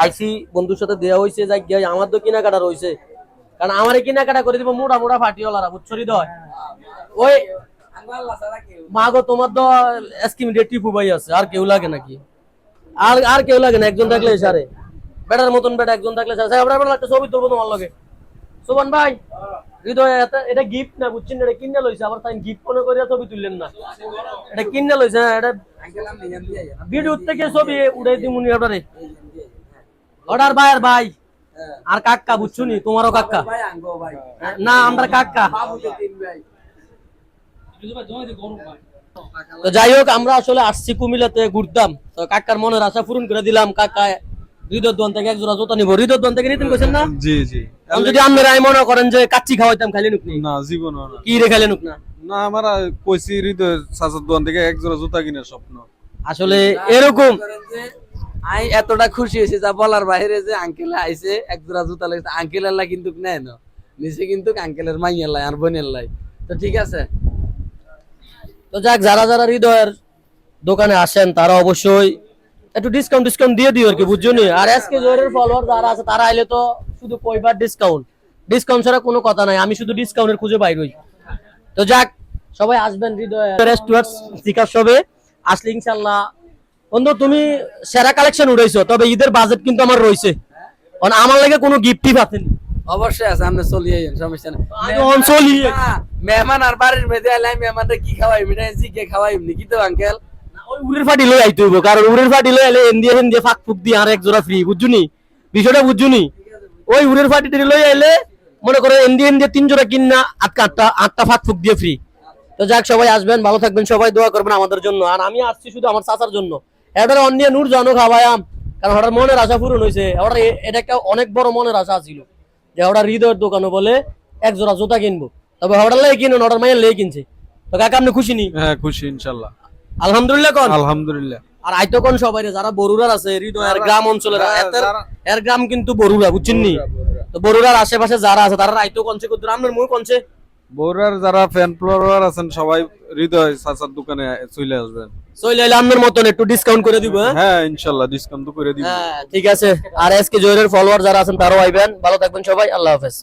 আইসি বন্ধুর সাথে দেওয়া হয়েছে যাই গিয়ে আমার তো কেনাকাটা রয়েছে, কারণ আমারে কেনাকাটা করে দিব মোটা মোটা ফাটিওয়ালারা, বুঝছো হৃদয়? ওই মাগো তোমার তো এসকিমিডিয়েট টিপু ভাই আছে, আর কেউ লাগে নাকি? আর কেউ লাগে না, একজন থাকলে সারে বেটার মতন বেটা একজন থাকলে সারে। আমরা একটা ছবি তুলবো তোমার লগে। সুবন ভাই, হৃদয় এটা গিফট না, বুঝছেন? এটা কিনে লইছে, আবার তাই গিফট মনে করে ছবি তুললেন না। এটা কিনে লইছে, এটা ভিডিও থেকে ছবি উড়াই দিমুনি আপনারে। অর্ডার ভাই আর ভাই আর কাকা, বুঝছো নি? তোমারও কাকা না, আমরা কাকা। তো যাই হোক, আমরা আসলে আসছি কুমিল্লাতে ঘুরতাম, তো কাকার মনের আশা পূরণ করে দিলাম। কাকা হৃদয় দোকান থেকে এক জোড়া জুতা নিবো। হৃদয় দোকান থেকে নিতেন কইছেন না? জি জি। যদি আপনারা মনে করেন যে কাচ্চি খাওয়াইতাম, খাইলে নুক নি? না, জীবন না। কি রে খাইলে নুক না? না, আমার কইছি হৃদয় চাচার দোকান থেকে এক জোড়া জুতা কিনার স্বপ্ন। আসলে এরকম আমি এতটা খুশি হয়েছি যা বলার বাইরে, যে আঙ্কেল আইছে এক জোড়া জুতা লাগছে। আঙ্কেলের লাই কিন্তু নেয় না, নিচে কিন্তু আঙ্কেলের মাইয়ের লাই আর বোনের লাই। তো ঠিক আছে। তো যাক, যারা যারা হৃদয়ের দোকানে আসেন তারা অবশ্যই একটু ডিসকাউন্ট দিয়ে দিও আর কি, বুঝছো নি? আর আজকে জয়ের ফলোয়ার যারা আছে তারা আইলে তো শুধু কয়বার ডিসকাউন্ট ছাড়া কোনো কথা নাই। আমি শুধু ডিসকাউন্টের খুঁজে বাইর হই। তো যাক, সবাই আসবেন হৃদয় রেস্টুরেন্ট স্টিকার শপে আসলে ইনশাআল্লাহ। বন্ধু, তুমি সেরা কালেকশন উঠাইছো, তবে ঈদের বাজেট কিন্তু আমার রয়েছে, কারণ আমার লাগে কোনো গিফটই পাতেনি। অবশ্যই আছে, আমরা চলিয়ে যান, সমস্যা নেই। চলিয়ে মেহমান আর বাড়ির মেয়েদের আইলাই মেহমানটা কি খাওয়াই, মিঠাই কে খাওয়াই কি তো আঙ্কেল? ওই উড়ের ফাটি লই আইতে হইব, কারণ উড়ের ফাটি লই আইলে হেন দিয়ে ফাক ফুক দিয়ে আর এক জোড়া ফ্রি, বুঝছুনি? বিষয়টা বুঝছুনি? ওই উড়ের ফাটিটি লই আইলে মনে করো হেন দিয়ে 3 জোড়া কিনা আটটা ফাক ফুক দিয়ে ফ্রি। তো যাক, সবাই আসবেন, ভালো থাকবেন, সবাই দোয়া করবেন আমাদের জন্য। আর আমি আসছি শুধু আমার চাচার জন্য, এটার অন্য নূর জানো খাওয়ায়াম, কারণ ওটার মনের আশা পূরণ হয়েছে। ওটা এটা একটা অনেক বড় মনের আশা ছিল যে ওটা হৃদয়ের দোকানে বলে এক জোড়া জুতা কিনবো, তবে ওটার লেগে কিনুন, ওটার মায়ের লেগে কিনছে। তো কাকা, আপনি খুশি নি? হ্যাঁ, খুশি ইনশাআল্লাহ। আলহামদুলিল্লাহ কোন? আলহামদুলিল্লাহ। আর আইতো কোন সবাই যারা বরুরার আছে, হৃদয়ের গ্রাম অঞ্চলের, এর গ্রাম কিন্তু বরুরা, বুঝছেন নি? তো বরুরার আশেপাশে যারা আছে তারা আইতো কোনছে কত রামের মুই কোনছে বৌরার যারা ফ্যান ফলোয়ার আছেন সবাই হৃদয় চাচার দোকানে চলে আসবেন। চলে এলে আপনার মতন একটু ডিসকাউন্ট করে দিব। হ্যাঁ ইনশাআল্লাহ, ডিসকাউন্ট তো করে দিব। হ্যাঁ ঠিক আছে। আর আজকে জয়ের ফলোয়ার যারা আছেন তারাও আইবেন। ভালো থাকবেন সবাই, আল্লাহ হাফেজ।